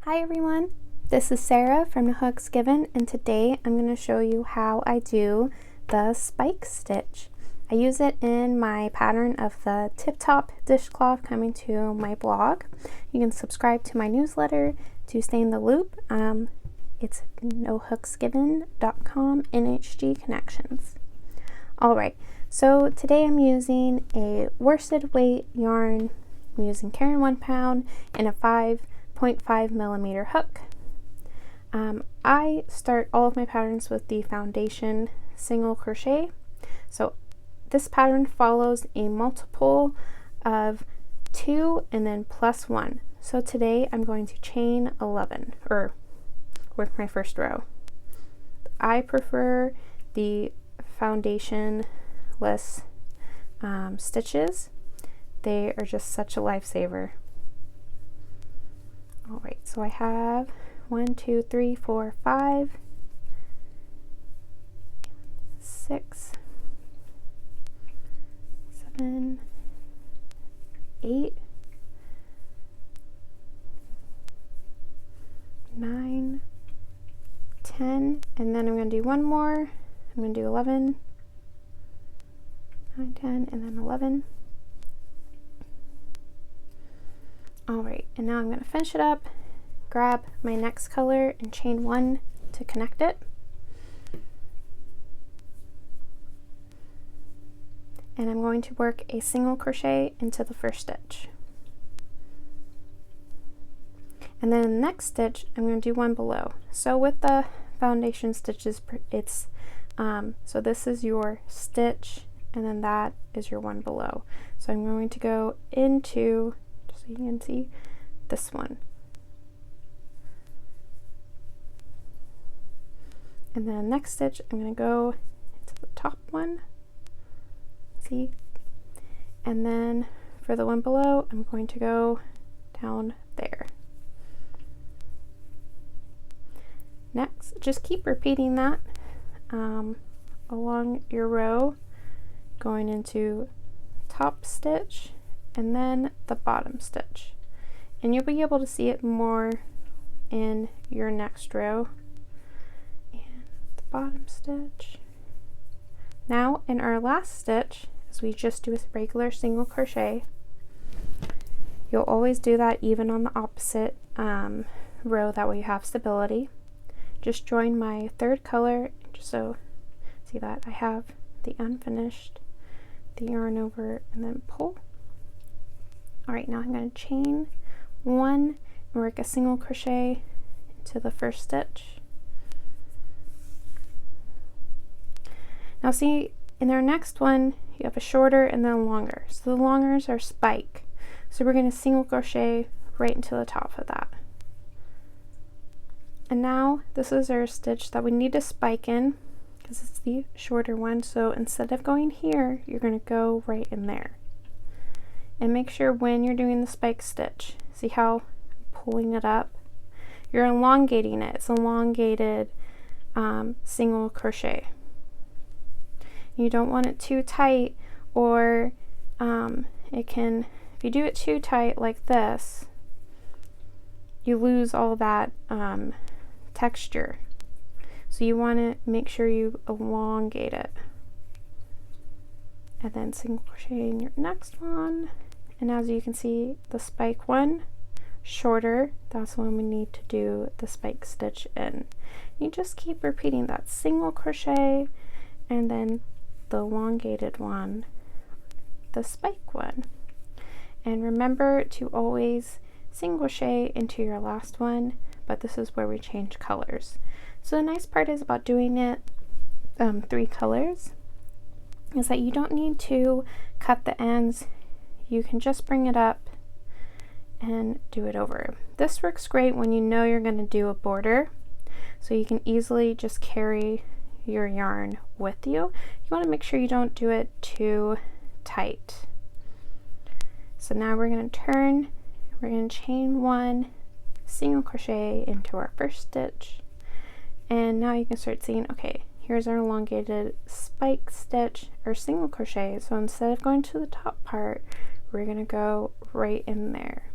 Hi everyone, this is Sarah from The Hooks Given, and today I'm going to show you how I do the spike stitch. I use it in my pattern of the tip top dishcloth coming to my blog. You can subscribe to my newsletter to stay in the loop. It's nohooksgiven.com NHG connections. Alright, so today I'm using a worsted weight yarn. I'm using Caron 1 pound and a 5.5 millimeter hook. I start all of my patterns with the foundation single crochet. So this pattern follows a multiple of 2 and then plus 1. So today I'm going to chain 11 or work my first row. I prefer the foundation-less stitches. They are just such a lifesaver. Alright, so I have 1, 2, 3, 4, 5, 6, 7, 8, 9, 10, and then I'm going to do one more. I'm going to do 11, 9, 10, and then 11. Alright, and now I'm going to finish it up, grab my next color and chain 1 to connect it. And I'm going to work a single crochet into the first stitch. And then in the next stitch, I'm going to do one below. So with the foundation stitches, it's so this is your stitch, and then that is your one below. So I'm going to go into, so you can see this one, and then next stitch I'm going to go into the top one, see, and then for the one below I'm going to go down there. Next, just keep repeating that along your row, going into top stitch and then the bottom stitch, and you'll be able to see it more in your next row. And the bottom stitch. Now in our last stitch, as we just do with regular single crochet, you'll always do that even on the opposite row, that way you have stability. Just join my third color, just so see that I have the unfinished, the yarn over and then pull. Alright, now I'm going to chain 1 and work a single crochet into the first stitch. Now see, in our next one you have a shorter and then a longer. So the longers are spike. So we're going to single crochet right into the top of that. And now this is our stitch that we need to spike in because it's the shorter one. So instead of going here, you're going to go right in there. And make sure when you're doing the spike stitch, see how I'm pulling it up? You're elongating it. It's elongated single crochet. You don't want it too tight, or it can, if you do it too tight like this, you lose all that texture. So you want to make sure you elongate it. And then single crochet in your next one. And as you can see, the spike one, shorter, that's when we need to do the spike stitch in. You just keep repeating that single crochet and then the elongated one, the spike one. And remember to always single crochet into your last one, but this is where we change colors. So the nice part is about doing it 3 colors is that you don't need to cut the ends. You can just bring it up and do it over. This works great when you know you're going to do a border, so you can easily just carry your yarn with you. You want to make sure you don't do it too tight. So now we're going to turn, we're going to chain 1, single crochet into our first stitch, and now you can start seeing, okay, here's our elongated spike stitch or single crochet. So instead of going to the top part, we're going to go right in there,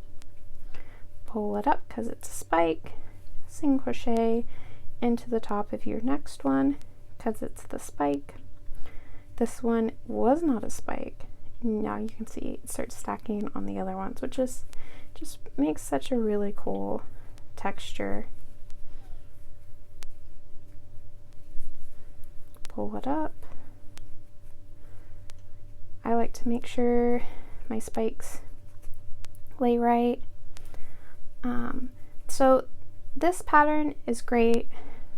pull it up because it's a spike, single crochet into the top of your next one because it's the spike. This one was not a spike. Now you can see it starts stacking on the other ones, which is just makes such a really cool texture. Pull it up. I like to make sure my spikes lay right. So this pattern is great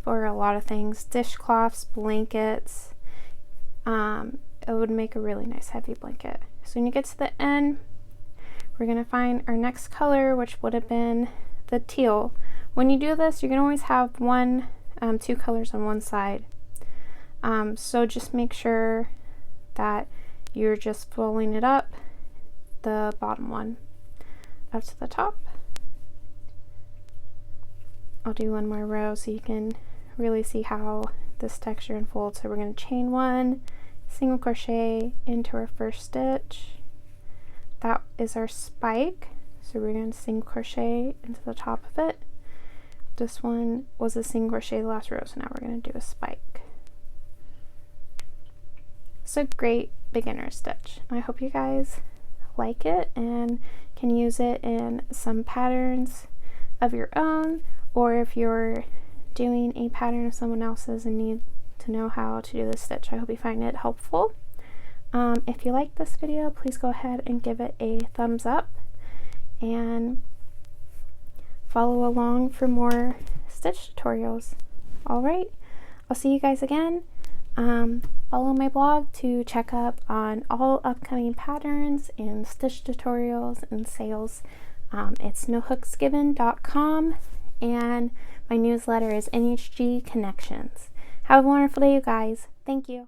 for a lot of things. Dishcloths, blankets. It would make a really nice heavy blanket. So when you get to the end, we're going to find our next color, which would have been the teal. When you do this, you can always have two colors on one side. So just make sure that you're just folding it up, the bottom one up to the top. I'll do one more row so you can really see how this texture unfolds. So we're going to chain one, single crochet into our first stitch. That is our spike. So we're going to single crochet into the top of it. This one was a single crochet the last row, so now we're going to do a spike. It's a great beginner stitch. I hope you guys like it and can use it in some patterns of your own, or if you're doing a pattern of someone else's and need to know how to do this stitch. I hope you find it helpful. If you like this video, please go ahead and give it a thumbs up and follow along for more stitch tutorials. Alright, I'll see you guys again. Follow my blog to check up on all upcoming patterns and stitch tutorials and sales. It's nohooksgiven.com, and my newsletter is NHG Connections. Have a wonderful day, you guys. Thank you.